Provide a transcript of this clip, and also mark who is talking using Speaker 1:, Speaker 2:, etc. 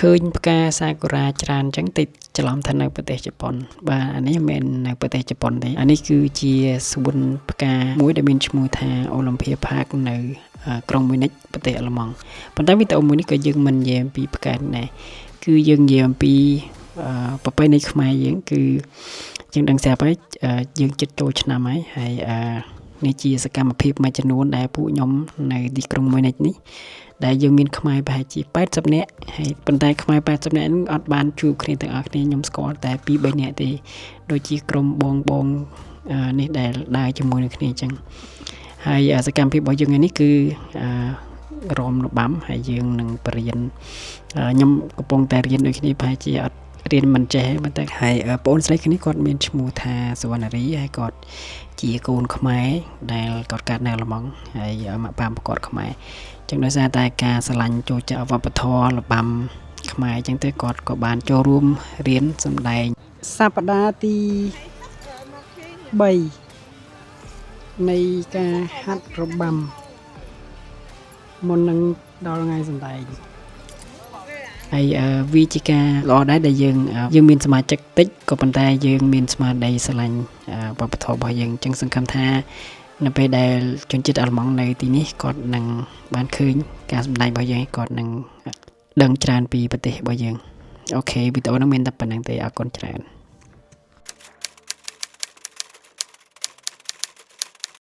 Speaker 1: ឃើញផ្កាសាគុរ៉ាច្រើនអញ្ចឹងតិចច្រឡំថានៅប្រទេសជប៉ុនបាទអានេះមិនមែននៅប្រទេសជប៉ុនទេអានេះគឺជាសួនផ្កាមួយដែលមានឈ្មោះថា Olympia Park នៅក្រុង Munich ប្រទេសអាល្លឺម៉ង់ប៉ុន្តែវីដេអូមួយនេះក៏យើងមិននិយាយអំពីផ្កាដែរគឺយើងនិយាយអំពីប្រពៃណីខ្មែរយើងគឺយើងដឹងស្រាប់ហើយយើងចិត្តចូលឆ្នាំហើយនេះជាសកម្មភាពមួយចំនួនដែលពួកខ្ញុំនៅទីក្រុង Munich នេះដែលយើងមានខ្មែរប្រហែលជា80នាក់ហើយប៉ុន្តែខ្មែរ80នាក់ហ្នឹងអត់បានជួបគ្នាទាំងអស់គ្នាខ្ញុំស្គាល់តែ2-3នាក់ទេដូចជាក្រុមបងនេះដែលដើរជាមួយនឹងគ្នាអញ្ចឹងហើយសកម្មភាពរបស់យើងនេះគឺរំលបាំហើយយើងនឹងបរៀនខ្ញុំកំពុងតែរៀនដូចគ្នាប្រហែលជាអត់រៀនមិនចេះប៉ុន្តែហើយបងស្រីគ្នាគាត់មានឈ្មោះថាសវណ្ណារីហើយគាត់ជាកូនខ្មែរដែលគាត់កើតនៅអាល្លឺម៉ង់ហើយមកបានប្រកបខ្មែរចឹងដោយសារតែការស្រឡាញ់ចូលចិត្តវប្បធម៌របាំខ្មែរចឹងទៅគាត់ក៏បានចូលរួមរៀនសម្ដែងសប្តាហ៍ទី3នៃការហាត់របាំមុននឹងដល់ថ្ងៃសម្ដែងហើយវាជាការល្អដែរដែលយើងមានសមាជិកតិចក៏ប៉ុន្តែយើងមានស្មារតីស្រឡាញ់វប្បធម៌របស់យើងចឹងសង្ឃឹមថានៅពេលដែលជនជាតិអាល្លឺម៉ង់នៅទីនេះគាត់នឹងបានឃើញការសម្ដែងរបស់យើងគាត់នឹងដឹងច្រើនពីប្រទេសរបស់យើងអូខេវីដេអូនេះមានតែប៉ុណ្្នឹងទេអរគុណច្រើន